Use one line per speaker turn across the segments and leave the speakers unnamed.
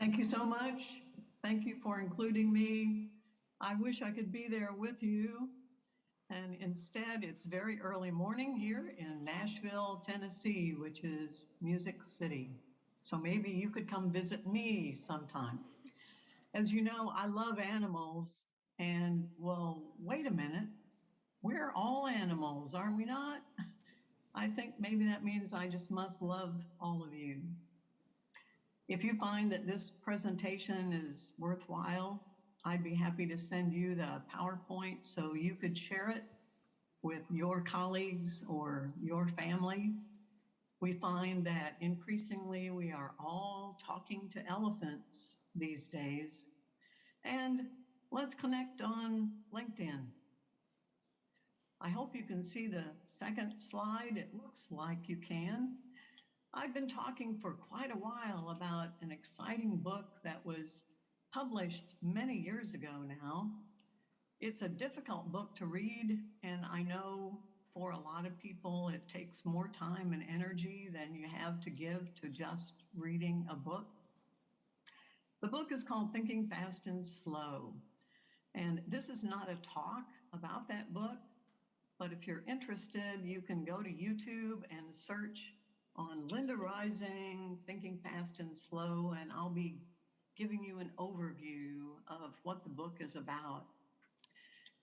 Thank you so much. Thank you for including me. I wish I could be there with you. And instead, it's very early morning here in Nashville, Tennessee, which is Music City. So maybe you could come visit me sometime. As you know, I love animals. And well, wait a minute. We're all animals, are we not? I think maybe that means I just must love all of you. If you find that this presentation is worthwhile, I'd be happy to send you the PowerPoint so you could share it with your colleagues or your family. We find that increasingly we are all talking to elephants these days. And let's connect on LinkedIn. I hope you can see the second slide. It looks like you can. I've been talking for quite a while about an exciting book that was published many years ago now. It's a difficult book to read, and I know for a lot of people it takes more time and energy than you have to give to just reading a book. The book is called Thinking Fast and Slow, and this is not a talk about that book, but if you're interested, you can go to YouTube and search on Linda Rising, Thinking Fast and Slow, and I'll be giving you an overview of what the book is about.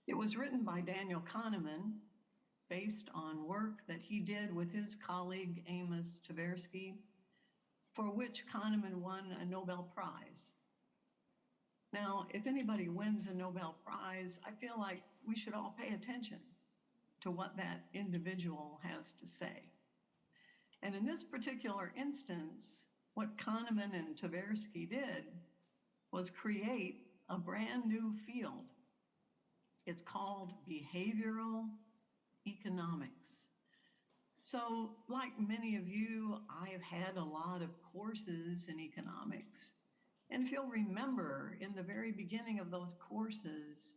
It was written by Daniel Kahneman based on work that he did with his colleague Amos Tversky, for which Kahneman won a Nobel Prize. Now, if anybody wins a Nobel Prize, I feel like we should all pay attention to what that individual has to say. And in this particular instance, what Kahneman and Tversky did was create a brand new field. It's called behavioral economics. So, like many of you, I have had a lot of courses in economics. And if you'll remember, in the very beginning of those courses,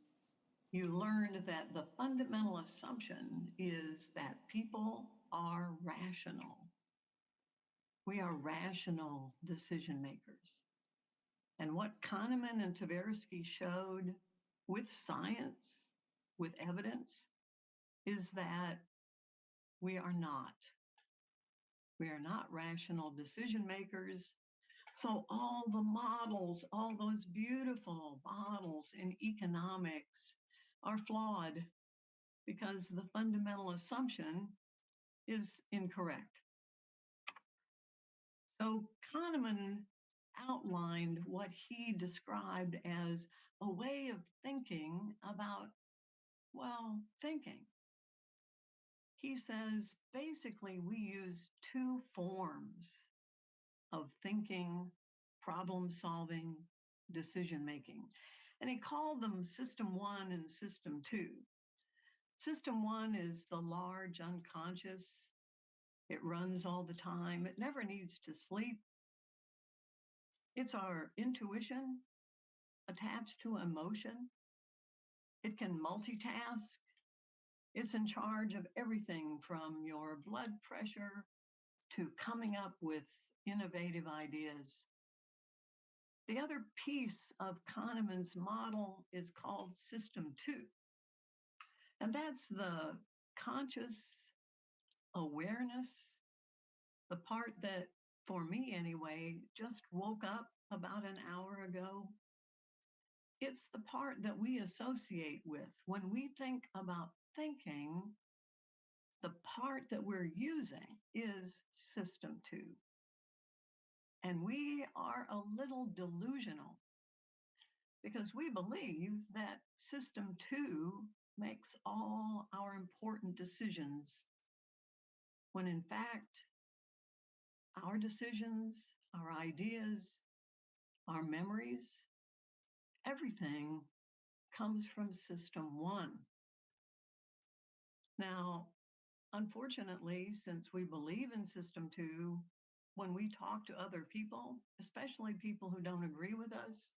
you learned that the fundamental assumption is that people are rational. We are rational decision makers. And what Kahneman and Tversky showed with science, with evidence, is that we are not. We are not rational decision makers. So all the models, all those beautiful models in economics are flawed because the fundamental assumption is incorrect. So Kahneman outlined what he described as a way of thinking about, well, thinking. He says basically we use two forms of thinking, problem solving, decision making. And he called them System 1 and System 2. System 1 is the large unconscious. It runs all the time. It never needs to sleep. It's our intuition attached to emotion. It can multitask. It's in charge of everything from your blood pressure to coming up with innovative ideas. The other piece of Kahneman's model is called System 2. And that's the conscious awareness, the part that, for me anyway, just woke up about an hour ago. It's the part that we associate with. When we think about thinking, the part that we're using is System 2. And we are a little delusional because we believe that System 2 makes all our important decisions, when in fact, our decisions, our ideas, our memories, everything comes from System 1. Now, unfortunately, since we believe in System 2, when we talk to other people, especially people who don't agree with us,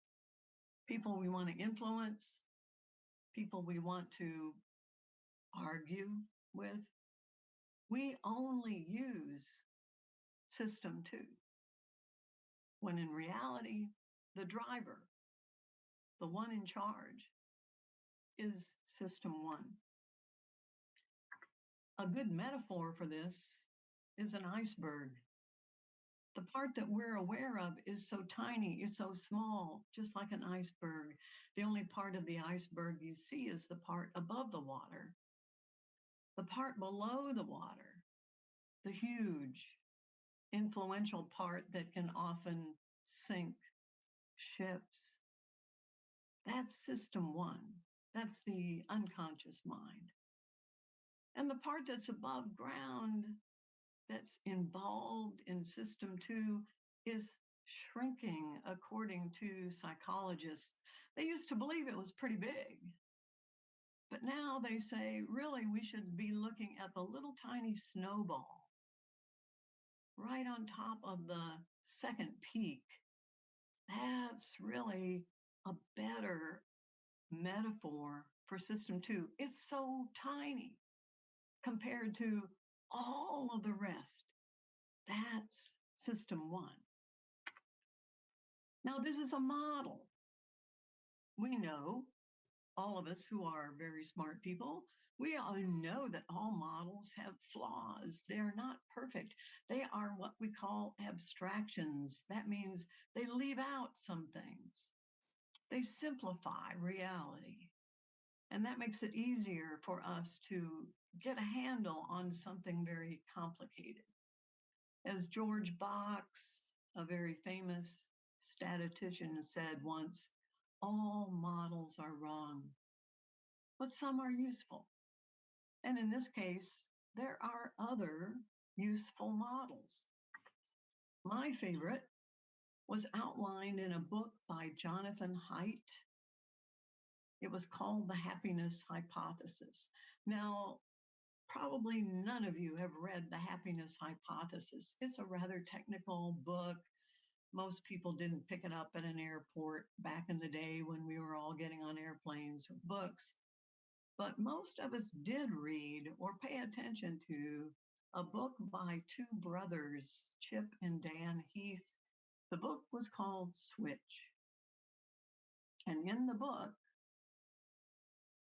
people we want to influence, people we want to argue with, we only use System 2. When in reality, the driver, the one in charge, is System 1. A good metaphor for this is an iceberg. The part that we're aware of is so tiny, is so small, just like an iceberg. The only part of the iceberg you see is the part above the water. The part below the water, the huge, influential part that can often sink ships, that's System 1. That's the unconscious mind. And the part that's above ground, that's involved in System 2, is shrinking according to psychologists. They used to believe it was pretty big. But now they say, really, we should be looking at the little tiny snowball right on top of the second peak. That's really a better metaphor for System 2. It's so tiny compared to all of the rest. That's System 1. Now, this is a model. We know, all of us who are very smart people, we all know that all models have flaws. They're not perfect. They are what we call abstractions. That means they leave out some things. They simplify reality. And that makes it easier for us to get a handle on something very complicated. As George Box, a very famous statistician, said once, all models are wrong, but some are useful. And in this case, there are other useful models. My favorite was outlined in a book by Jonathan Haidt. It was called The Happiness Hypothesis. Now, probably none of you have read The Happiness Hypothesis. It's a rather technical book. Most people didn't pick it up at an airport back in the day when we were all getting on airplanes with books. But most of us did read or pay attention to a book by two brothers, Chip and Dan Heath. The book was called Switch. And in the book,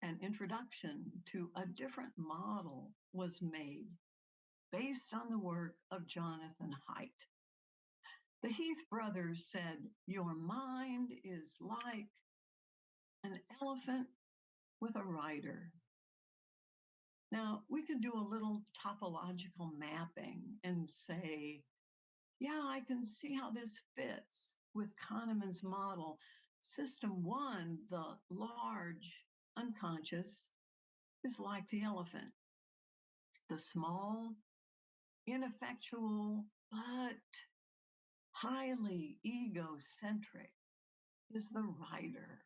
an introduction to a different model was made based on the work of Jonathan Haidt. The Heath brothers said, your mind is like an elephant with a rider. Now, we could do a little topological mapping and say, yeah, I can see how this fits with Kahneman's model. System 1, the large unconscious, is like the elephant. The small, ineffectual, but highly egocentric is the rider.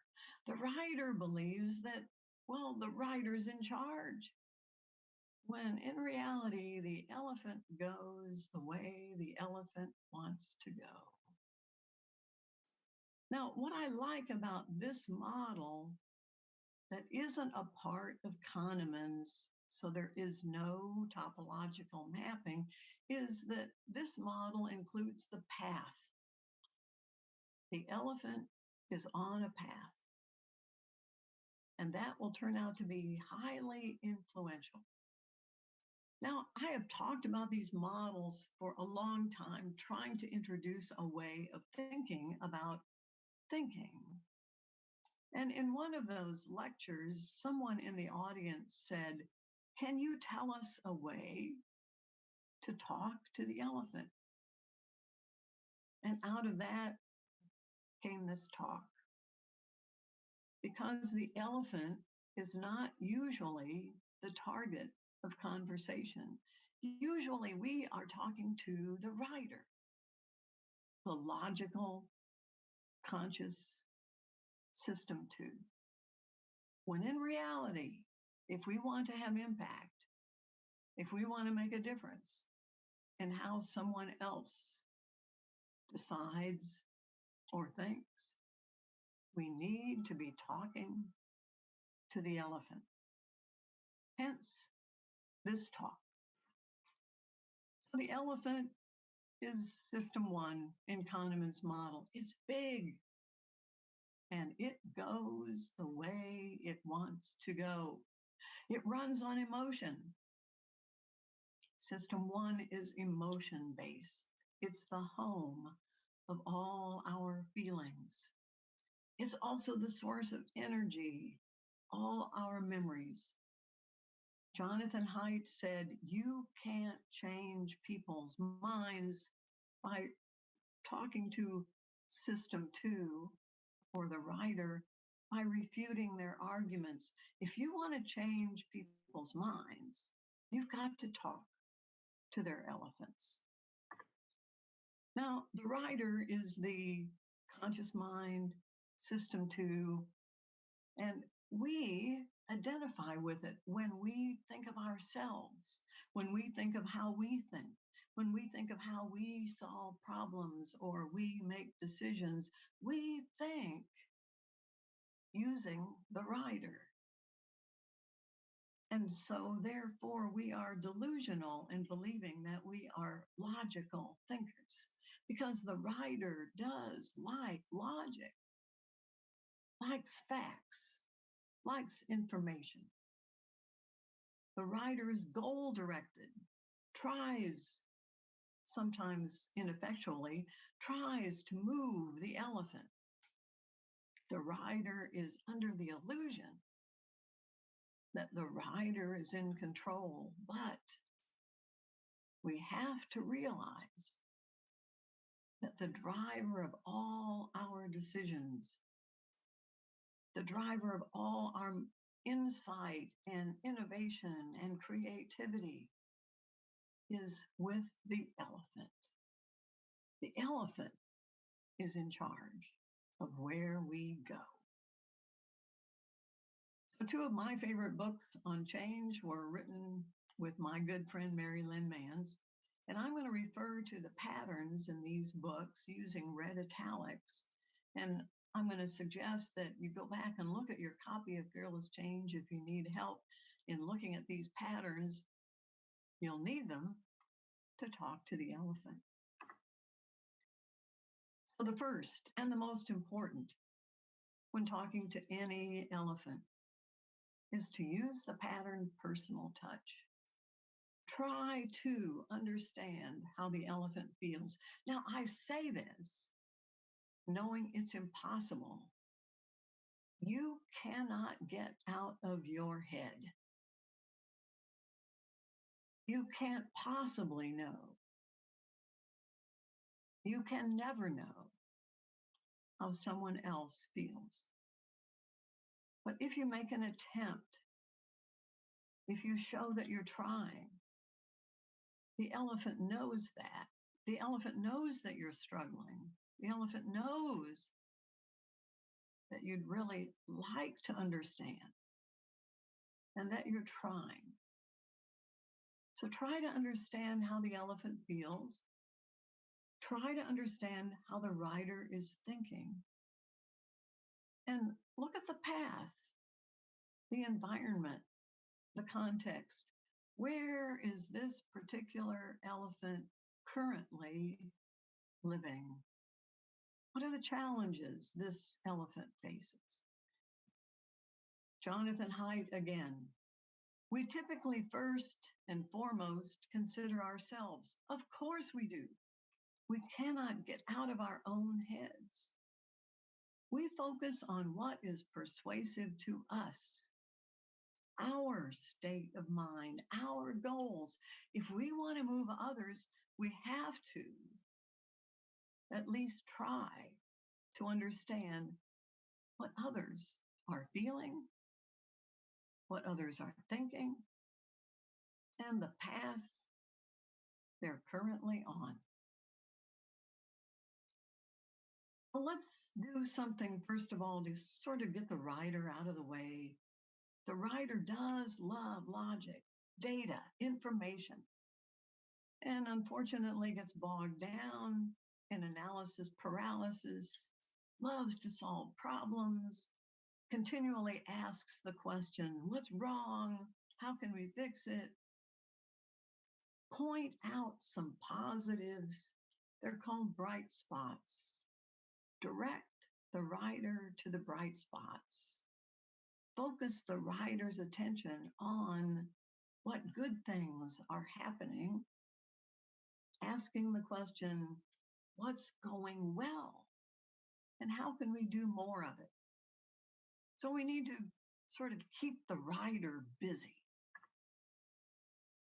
The rider believes that, well, the rider's in charge, when in reality, the elephant goes the way the elephant wants to go. Now, what I like about this model that isn't a part of Kahneman's, so there is no topological mapping, is that this model includes the path. The elephant is on a path, and that will turn out to be highly influential. Now, I have talked about these models for a long time, trying to introduce a way of thinking about thinking. And in one of those lectures, someone in the audience said, can you tell us a way to talk to the elephant? And out of that came this talk. Because the elephant is not usually the target of conversation. Usually we are talking to the rider, the logical, conscious System 2. When in reality, if we want to have impact, if we want to make a difference in how someone else decides or thinks, we need to be talking to the elephant. Hence, this talk. So the elephant is System 1 in Kahneman's model. It's big. and it goes the way it wants to go. It runs on emotion. System one is emotion based. It's the home of all our feelings. It's also the source of energy, all our memories. Jonathan Haidt said, "You can't change people's minds by talking to system two or the writer by refuting their arguments. If you want to change people's minds, you've got to talk to their elephants." Now, the writer is the conscious mind, system two, and we identify with it when we think of ourselves, when we think of how we think, when we think of how we solve problems or we make decisions. We think using the writer. And so, therefore, we are delusional in believing that we are logical thinkers because the writer does like logic, likes facts, likes information. The writer is goal directed, tries, sometimes ineffectually, tries to move the elephant. The writer is under the illusion that the writer is in control, but we have to realize that the driver of all our decisions, the driver of all our insight and innovation and creativity is with the elephant. The elephant is in charge of where we go. So two of my favorite books on change were written with my good friend Mary Lynn Mans, and I'm going to refer to the patterns in these books using red italics. And I'm going to suggest that you go back and look at your copy of Fearless Change if you need help in looking at these patterns. You'll need them to talk to the elephant. So the first and the most important when talking to any elephant is to use the pattern personal touch. Try to understand how the elephant feels. Now, I say this knowing it's impossible. You cannot get out of your head. You can't possibly know. You can never know how someone else feels. But if you make an attempt, if you show that you're trying, the elephant knows that. The elephant knows that you're struggling. The elephant knows that you'd really like to understand and that you're trying. So try to understand how the elephant feels. Try to understand how the rider is thinking. And look at the path, the environment, the context. Where is this particular elephant currently living? What are the challenges this elephant faces? Jonathan Haidt again. We typically first and foremost consider ourselves. Of course we do. We cannot get out of our own heads. We focus on what is persuasive to us, our state of mind, our goals. If we want to move others, we have to at least try to understand what others are feeling, what others are thinking, and the path they're currently on. Well, let's do something, first of all, to sort of get the writer out of the way. The writer does love logic, data, information, and unfortunately gets bogged down in analysis paralysis, loves to solve problems, continually asks the question, what's wrong? How can we fix it? Point out some positives. They're called bright spots. Direct the rider to the bright spots. Focus the rider's attention on what good things are happening, asking the question, what's going well? And how can we do more of it? So we need to sort of keep the rider busy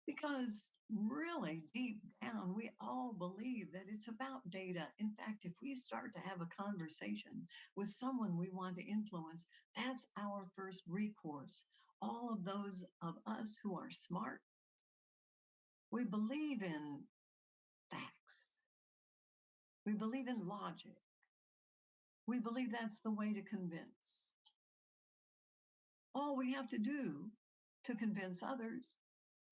because really deep down, we all believe that it's about data. In fact, if we start to have a conversation with someone we want to influence, that's our first recourse. All of those of us who are smart, we believe in facts. We believe in logic. We believe that's the way to convince. All we have to do to convince others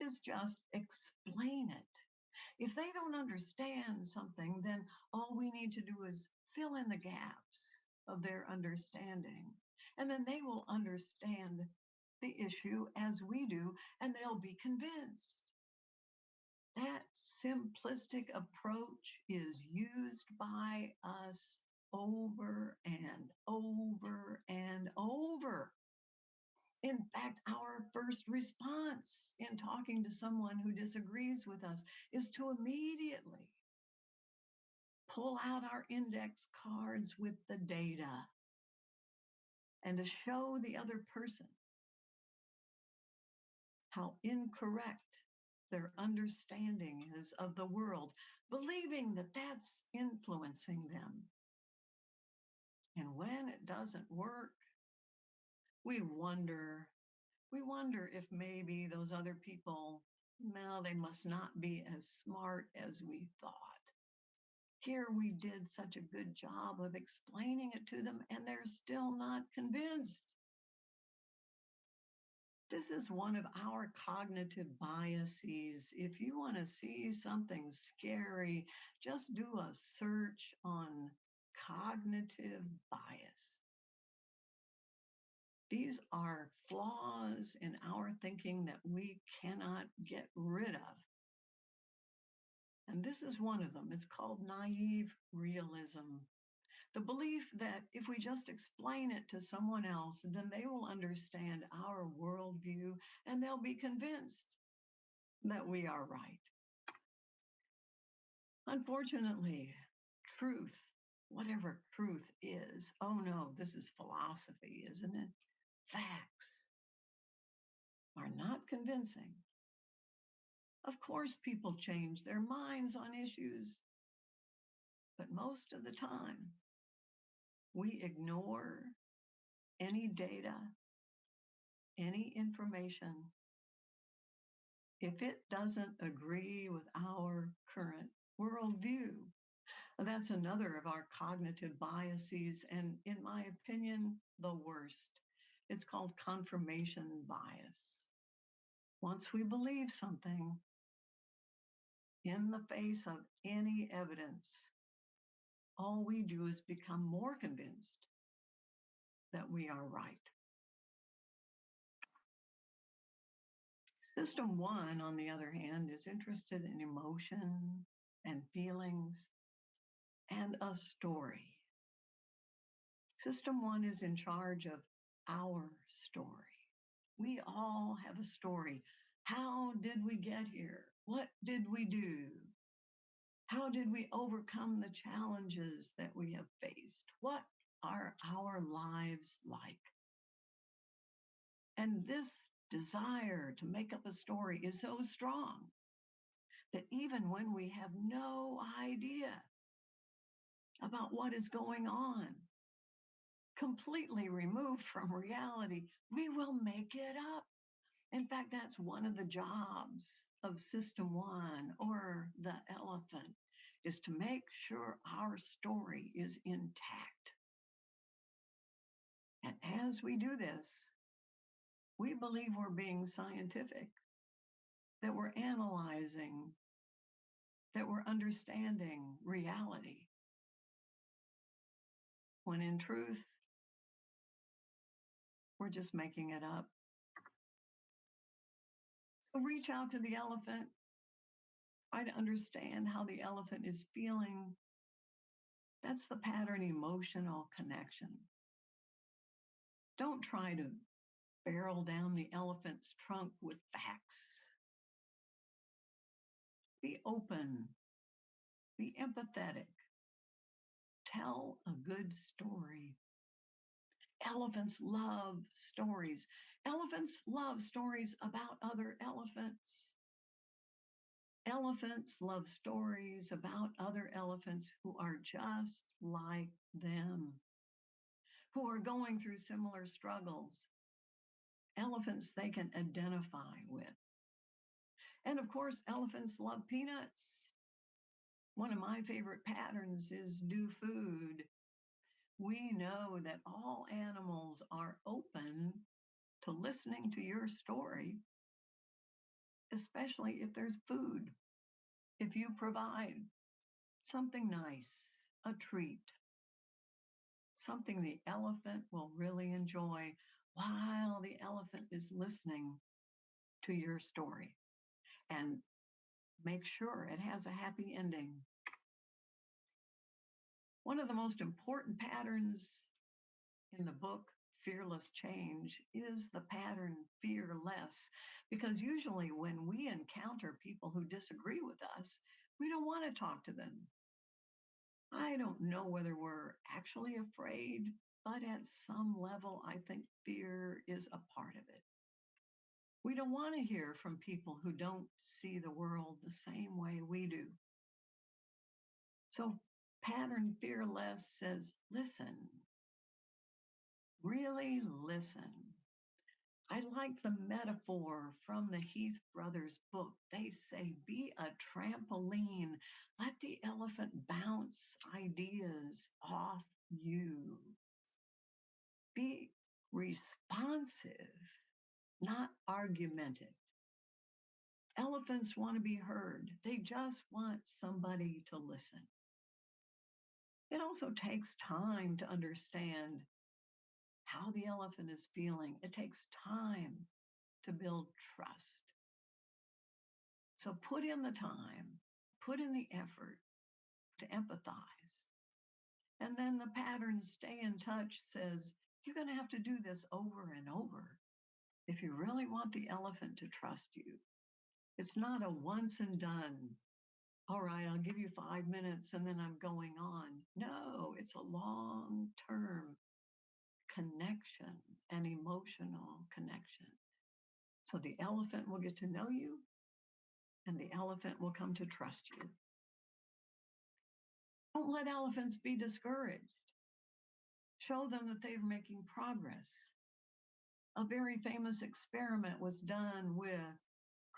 is just explain it. If they don't understand something, then all we need to do is fill in the gaps of their understanding. And then they will understand the issue as we do, and they'll be convinced. That simplistic approach is used by us over and over and over. In fact, our first response in talking to someone who disagrees with us is to immediately pull out our index cards with the data and to show the other person how incorrect their understanding is of the world, believing that that's influencing them. And when it doesn't work, we wonder if maybe those other people, no, they must not be as smart as we thought. Here we did such a good job of explaining it to them, and they're still not convinced. This is one of our cognitive biases. If you want to see something scary, just do a search on cognitive bias. These are flaws in our thinking that we cannot get rid of. And this is one of them. It's called naive realism. The belief that if we just explain it to someone else, then they will understand our worldview and they'll be convinced that we are right. Unfortunately, truth, whatever truth is, oh no, this is philosophy, isn't it? Facts are not convincing. Of course, people change their minds on issues, but most of the time, we ignore any data, any information, if it doesn't agree with our current worldview. That's another of our cognitive biases, and in my opinion, the worst. It's called confirmation bias. Once we believe something, in the face of any evidence, all we do is become more convinced that we are right. System one, on the other hand, is interested in emotion and feelings and a story. System one is in charge of our story. We all have a story. How did we get here? What did we do? How did we overcome the challenges that we have faced? What are our lives like? And this desire to make up a story is so strong that even when we have no idea about what is going on, completely removed from reality, we will make it up. In fact, that's one of the jobs of System One or the elephant, is to make sure our story is intact. And as we do this, we believe we're being scientific, that we're analyzing, that we're understanding reality. When in truth, we're just making it up. So reach out to the elephant, try to understand how the elephant is feeling, That's the pattern emotional connection. Don't try to barrel down the elephant's trunk with facts. Be open, be empathetic, tell a good story. Elephants love stories. Elephants love stories about other elephants. Elephants love stories about other elephants who are just like them, who are going through similar struggles. Elephants they can identify with. And of course, elephants love peanuts. One of my favorite patterns is do food. We know that all animals are open to listening to your story, especially if there's food. If you provide something nice, a treat, something the elephant will really enjoy while the elephant is listening to your story. And make sure it has a happy ending. One of the most important patterns in the book, Fearless Change, is the pattern fear less. Because usually when we encounter people who disagree with us, we don't want to talk to them. I don't know whether we're actually afraid, but at some level, I think fear is a part of it. We don't want to hear from people who don't see the world the same way we do. So, pattern fearless says, listen, really listen. I like the metaphor from the Heath Brothers book. They say, be a trampoline. Let the elephant bounce ideas off you. Be responsive, not argumentative. Elephants want to be heard. They just want somebody to listen. It also takes time to understand how the elephant is feeling. It takes time to build trust. So put in the time, put in the effort to empathize. And then the pattern stay in touch says, you're going to have to do this over and over if you really want the elephant to trust you. It's not a once and done. All right, I'll give you 5 minutes and then I'm going on. No, it's a long-term connection, an emotional connection. So the elephant will get to know you and the elephant will come to trust you. Don't let elephants be discouraged. Show them that they're making progress. A very famous experiment was done with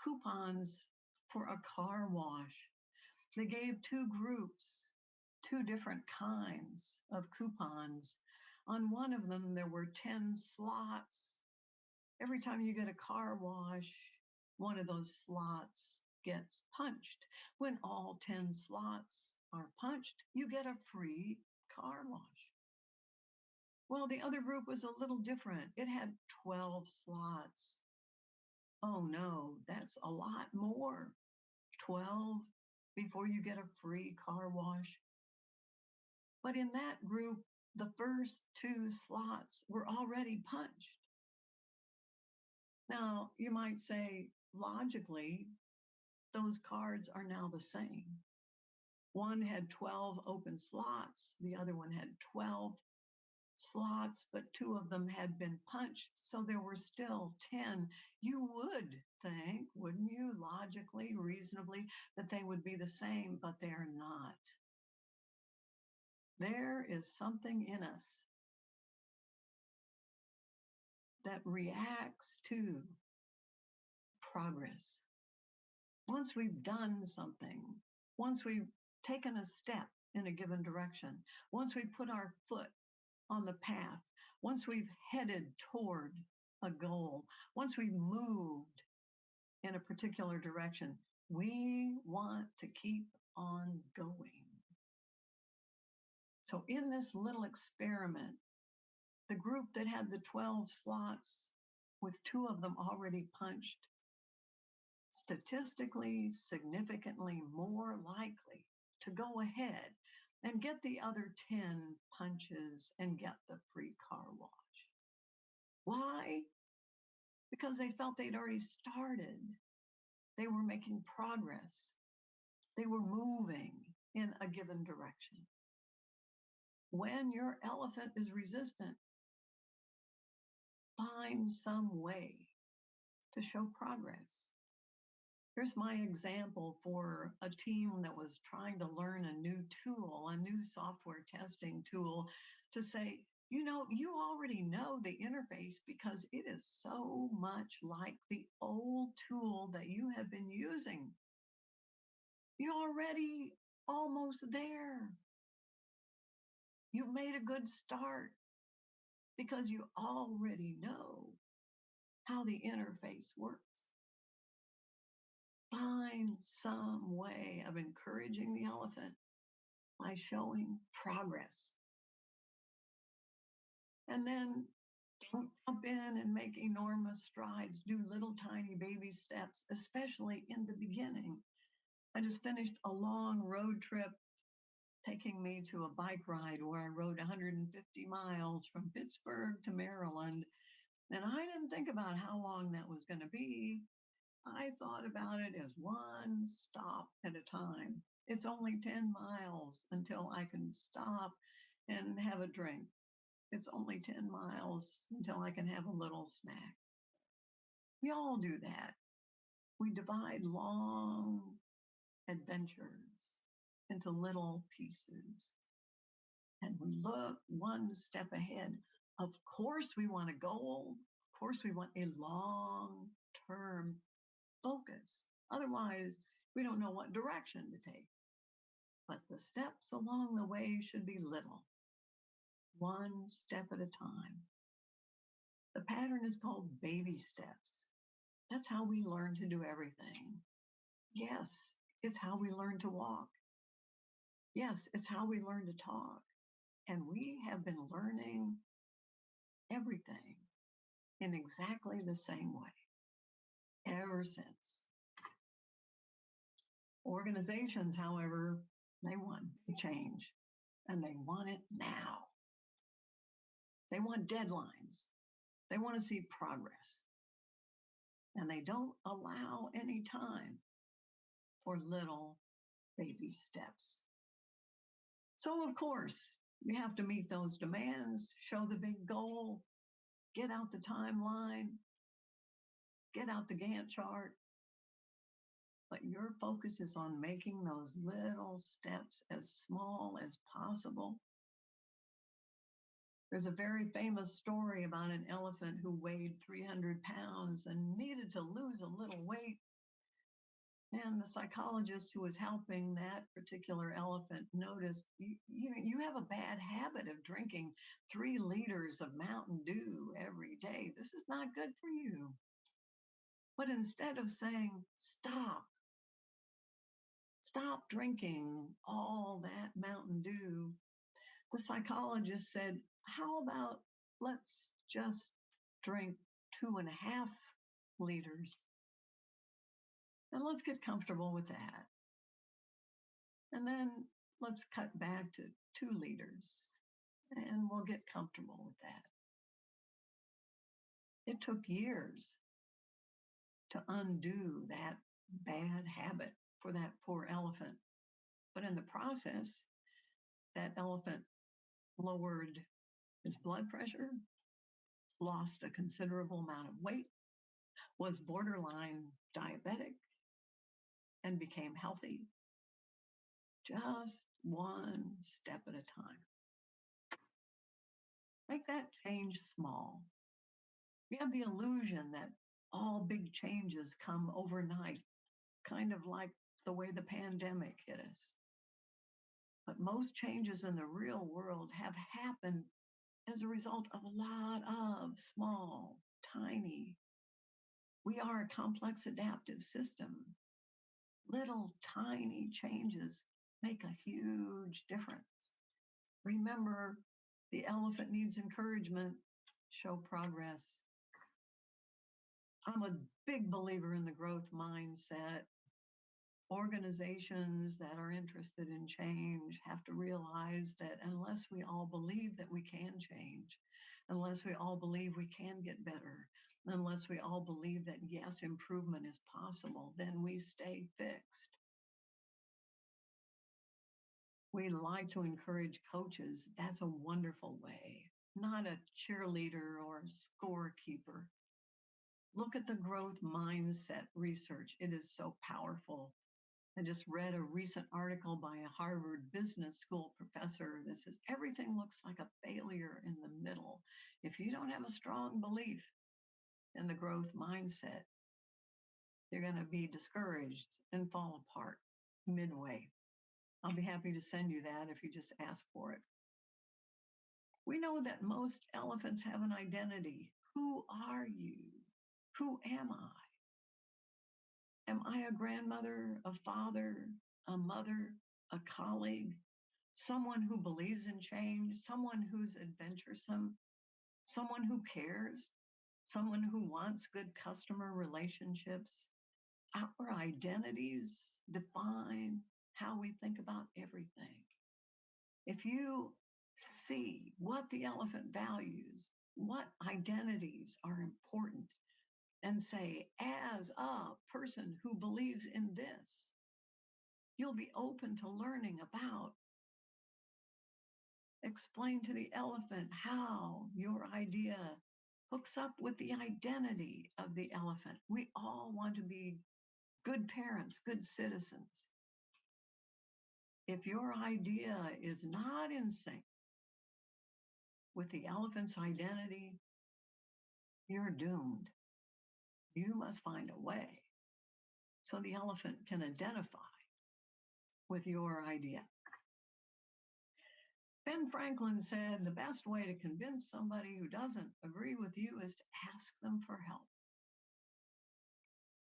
coupons for a car wash. They gave two groups, two different kinds of coupons. On one of them, there were 10 slots. Every time you get a car wash, one of those slots gets punched. When all 10 slots are punched, you get a free car wash. Well, the other group was a little different. It had 12 slots. Oh no, that's a lot more. 12 before you get a free car wash. But in that group, the first two slots were already punched. Now, you might say, logically, those cards are now the same. One had 12 open slots, the other one had 12 slots, but two of them had been punched, so there were still 10. You would think, wouldn't you, logically, reasonably, that they would be the same, but they're not. There is something in us that reacts to progress. Once we've done something, once we've taken a step in a given direction, once we put our foot on the path, once we've headed toward a goal, once we've moved in a particular direction, we want to keep on going. So in this little experiment, the group that had the 12 slots with two of them already punched, statistically significantly more likely to go ahead and get the other 10 punches and get the free car wash. Why? Because they felt they'd already started. They were making progress. They were moving in a given direction. When your elephant is resistant, find some way to show progress. Here's my example for a team that was trying to learn a new tool, a new software testing tool, to say, you know, you already know the interface because it is so much like the old tool that you have been using. You're already almost there. You've made a good start because you already know how the interface works. Find some way of encouraging the elephant by showing progress. And then don't jump in and make enormous strides. Do little tiny baby steps, especially in the beginning. I just finished a long road trip taking me to a bike ride where I rode 150 miles from Pittsburgh to Maryland. And I didn't think about how long that was going to be. I thought about it as one stop at a time. It's only 10 miles until I can stop and have a drink. It's only 10 miles until I can have a little snack. We all do that. We divide long adventures into little pieces. And we look one step ahead. Of course, we want a goal. Of course, we want a long-term focus. Otherwise, we don't know what direction to take. But the steps along the way should be little, one step at a time. The pattern is called baby steps. That's how we learn to do everything. Yes, it's how we learn to walk. Yes, it's how we learn to talk. And we have been learning everything in exactly the same way ever since. Organizations, however, they want change and they want it now. They want deadlines. They want to see progress. And they don't allow any time for little baby steps. So, of course, you have to meet those demands, show the big goal, get out the timeline, get out the Gantt chart. But your focus is on making those little steps as small as possible. There's a very famous story about an elephant who weighed 300 pounds and needed to lose a little weight. And the psychologist who was helping that particular elephant noticed, you have a bad habit of drinking 3 liters of Mountain Dew every day. This is not good for you. But instead of saying, stop drinking all that Mountain Dew, the psychologist said, how about let's just drink 2.5 liters? And let's get comfortable with that. And then let's cut back to 2 liters and we'll get comfortable with that. It took years to undo that bad habit for that poor elephant. But in the process, that elephant lowered his blood pressure, lost a considerable amount of weight, was borderline diabetic, and became healthy. Just one step at a time. Make that change small. We have the illusion that all big changes come overnight, kind of like the way the pandemic hit us. But most changes in the real world have happened as a result of a lot of small, tiny. We are a complex adaptive system. Little tiny changes make a huge difference. Remember, the elephant needs encouragement. Show progress. I'm a big believer in the growth mindset. Organizations that are interested in change have to realize that unless we all believe that we can change, unless we all believe we can get better, unless we all believe that yes, improvement is possible, then we stay fixed. We like to encourage coaches. That's a wonderful way, not a cheerleader or a scorekeeper. Look at the growth mindset research. It is so powerful. I just read a recent article by a Harvard Business School professor that says everything looks like a failure in the middle. If you don't have a strong belief in the growth mindset, you're going to be discouraged and fall apart midway. I'll be happy to send you that if you just ask for it. We know that most elephants have an identity. Who are you? Who am I? Am I a grandmother, a father, a mother, a colleague, someone who believes in change, someone who's adventuresome, someone who cares, someone who wants good customer relationships? Our identities define how we think about everything. If you see what the elephant values, what identities are important, and say, as a person who believes in this, you'll be open to learning about. Explain to the elephant how your idea hooks up with the identity of the elephant. We all want to be good parents, good citizens. If your idea is not in sync with the elephant's identity, you're doomed. You must find a way so the elephant can identify with your idea. Ben Franklin said the best way to convince somebody who doesn't agree with you is to ask them for help.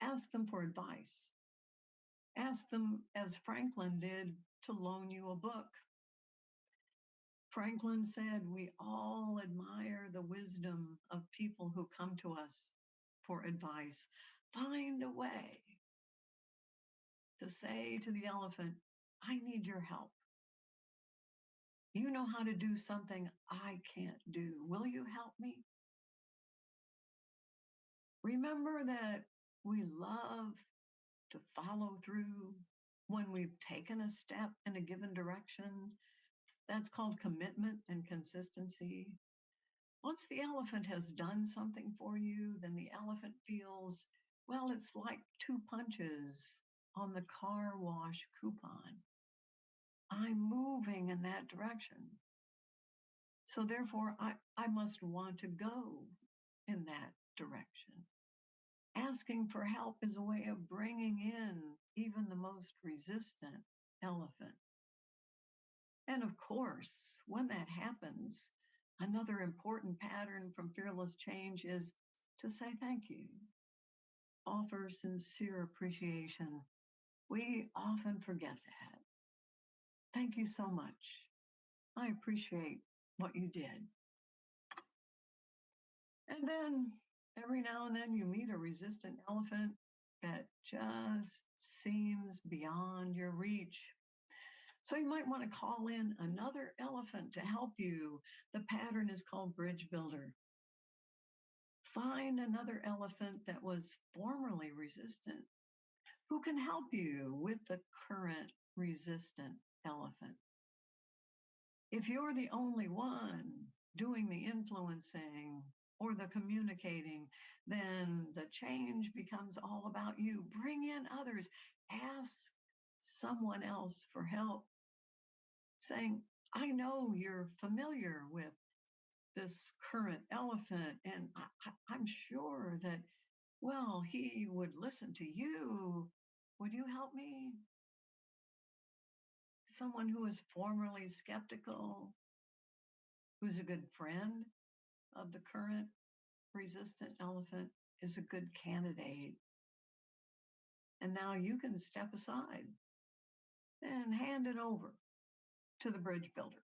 Ask them for advice. Ask them, as Franklin did, to loan you a book. Franklin said we all admire the wisdom of people who come to us for advice. Find a way to say to the elephant, I need your help. You know how to do something I can't do. Will you help me? Remember that we love to follow through when we've taken a step in a given direction. That's called commitment and consistency. Once the elephant has done something for you, then the elephant feels, well, it's like 2 punches on the car wash coupon. I'm moving in that direction. So therefore, I must want to go in that direction. Asking for help is a way of bringing in even the most resistant elephant. And of course, when that happens, another important pattern from fearless change is to say thank you. Offer sincere appreciation. We often forget that. Thank you so much. I appreciate what you did. And then every now and then you meet a resistant elephant that just seems beyond your reach. So you might want to call in another elephant to help you. The pattern is called bridge builder. Find another elephant that was formerly resistant who can help you with the current resistant elephant. If you're the only one doing the influencing or the communicating, then the change becomes all about you. Bring in others. Ask someone else for help, saying, I know you're familiar with this current elephant, and I'm sure that, well, he would listen to you. Would you help me? Someone who is formerly skeptical, who's a good friend of the current resistant elephant, is a good candidate. And now you can step aside and hand it over to the bridge builder.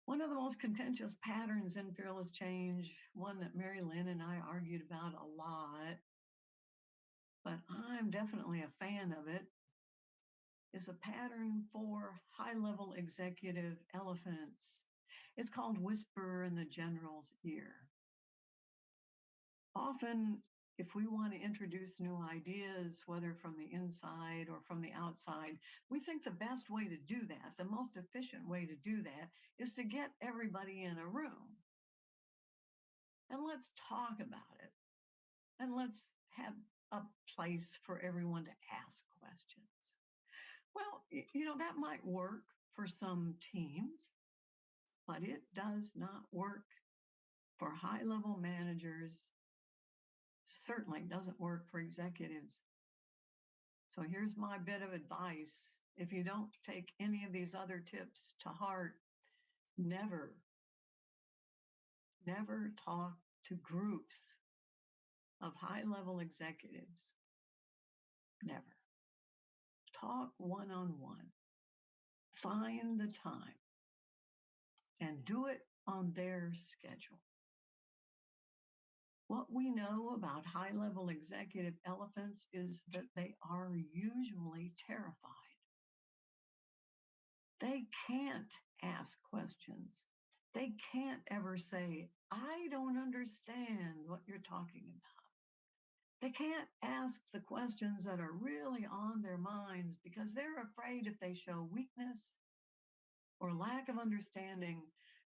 One of the most contentious patterns in fearless change, one that Mary Lynn and I argued about a lot, but I'm definitely a fan of it, is a pattern for high-level executive elephants. It's called Whisper in the General's Ear. Often, if we want to introduce new ideas, whether from the inside or from the outside, we think the best way to do that, the most efficient way to do that, is to get everybody in a room and let's talk about it. And let's have a place for everyone to ask questions. Well, that might work for some teams, but it does not work for high level managers, certainly doesn't work for executives. So here's my bit of advice. If you don't take any of these other tips to heart, never, never talk to groups of high level executives. Never. Talk one on one. Find the time and do it on their schedule. What we know about high level executive elephants is that they are usually terrified. They can't ask questions. They can't ever say, I don't understand what you're talking about. They can't ask the questions that are really on their minds because they're afraid if they show weakness or lack of understanding,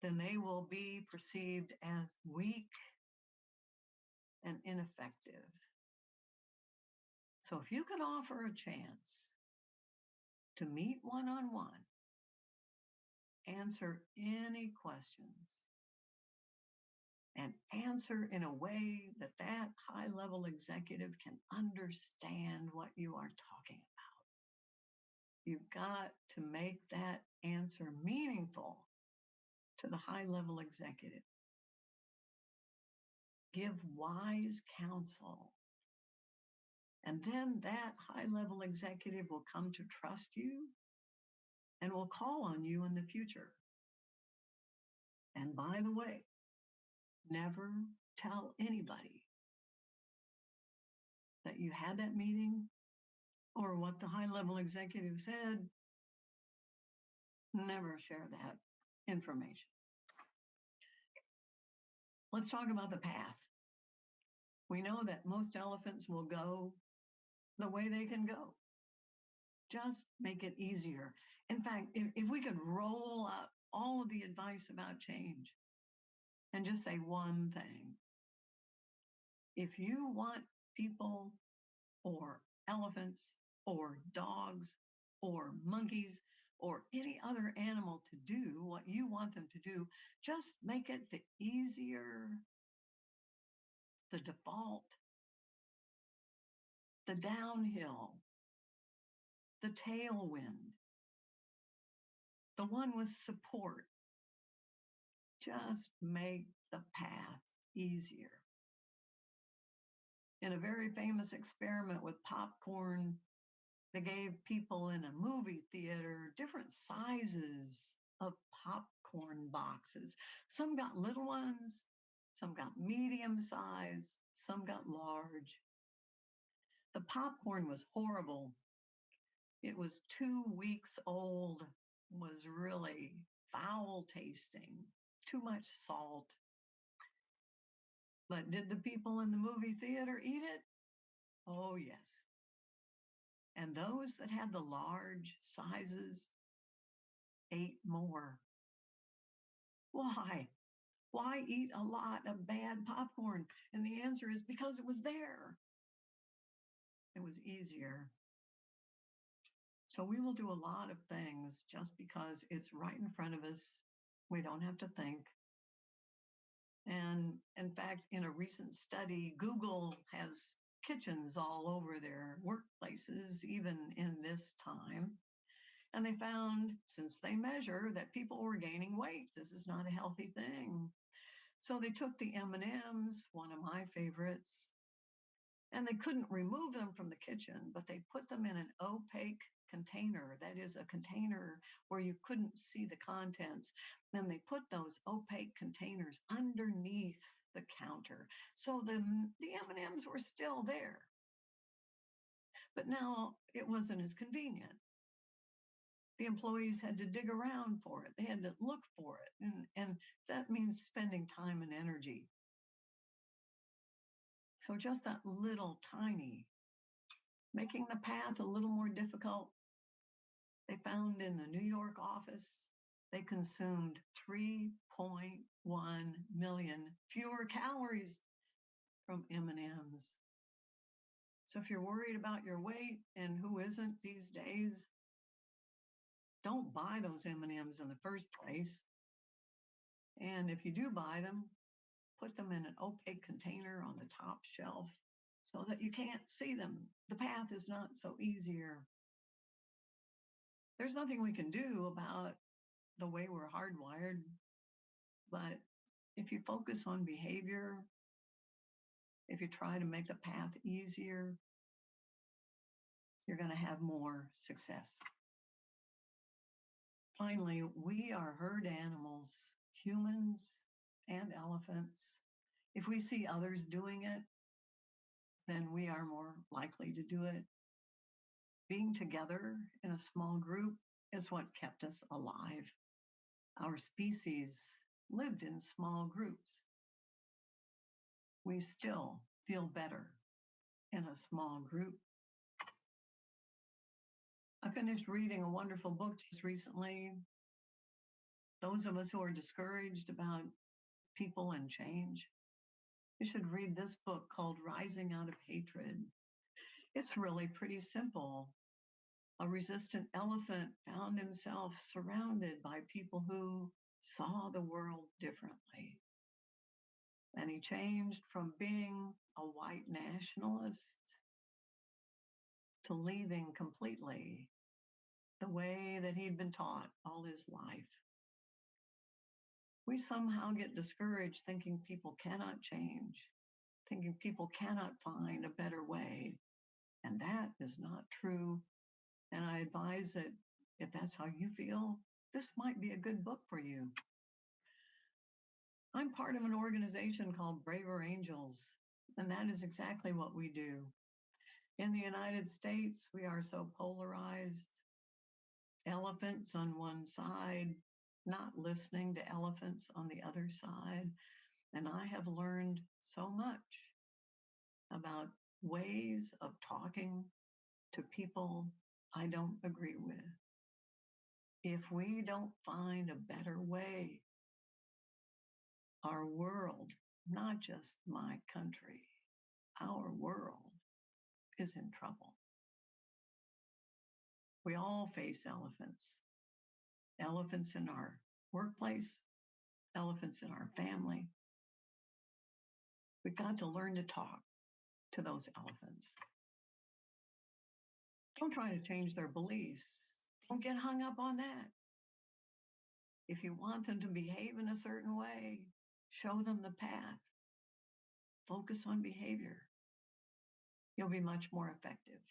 then they will be perceived as weak and ineffective. So if you could offer a chance to meet one on one, answer any questions, and answer in a way that that high level executive can understand what you are talking about. You've got to make that answer meaningful to the high level executive. Give wise counsel. And then that high level executive will come to trust you and will call on you in the future. And by the way, never tell anybody that you had that meeting or what the high level executive said. Never share that information. Let's talk about the path. We know that most elephants will go the way they can go. Just make it easier. In fact, if we could roll up all of the advice about change and just say one thing, if you want people or elephants or dogs or monkeys or any other animal to do what you want them to do, just make it the easier, the default, the downhill, the tailwind, the one with support. Just make the path easier. In a very famous experiment with popcorn, they gave people in a movie theater different sizes of popcorn boxes. Some got little ones, some got medium size, some got large. The popcorn was horrible. It was 2 weeks old, was really foul tasting, too much salt. But did the people in the movie theater eat it? Oh, yes. And those that had the large sizes ate more. Why? Why eat a lot of bad popcorn? And the answer is because it was there. It was easier. So we will do a lot of things just because it's right in front of us. We don't have to think. And in fact, in a recent study, Google has kitchens all over their workplaces, even in this time. And they found, since they measure, that people were gaining weight. This is not a healthy thing. So they took the M&Ms, one of my favorites, and they couldn't remove them from the kitchen, but they put them in an opaque container. That is a container where you couldn't see the contents. Then they put those opaque containers underneath the counter. So the M&Ms were still there. But now it wasn't as convenient. The employees had to dig around for it. They had to look for it. And that means spending time and energy. So just that little tiny, making the path a little more difficult. They found in the New York office, they consumed 3.1 million fewer calories from M&Ms. So if you're worried about your weight, and who isn't these days, don't buy those M&Ms in the first place. And if you do buy them, put them in an opaque container on the top shelf so that you can't see them. The path is not so easier. There's nothing we can do about the way we're hardwired, but if you focus on behavior, if you try to make the path easier, you're going to have more success. Finally, we are herd animals, humans and elephants. If we see others doing it, then we are more likely to do it. Being together in a small group is what kept us alive. Our species lived in small groups. We still feel better in a small group. I finished reading a wonderful book just recently. Those of us who are discouraged about people and change, you should read this book called Rising Out of Hatred. It's really pretty simple. A resistant elephant found himself surrounded by people who saw the world differently. And he changed from being a white nationalist to leaving completely the way that he'd been taught all his life. We somehow get discouraged thinking people cannot change, thinking people cannot find a better way. And that is not true. And I advise that if that's how you feel, this might be a good book for you. I'm part of an organization called Braver Angels, and that is exactly what we do. In the United States, we are so polarized. Elephants on one side, not listening to elephants on the other side. And I have learned so much about ways of talking to people I don't agree with. If we don't find a better way, our world, not just my country, our world is in trouble. We all face elephants. Elephants in our workplace, elephants in our family. We've got to learn to talk to those elephants. Don't try to change their beliefs. Don't get hung up on that. If you want them to behave in a certain way, show them the path. Focus on behavior. You'll be much more effective.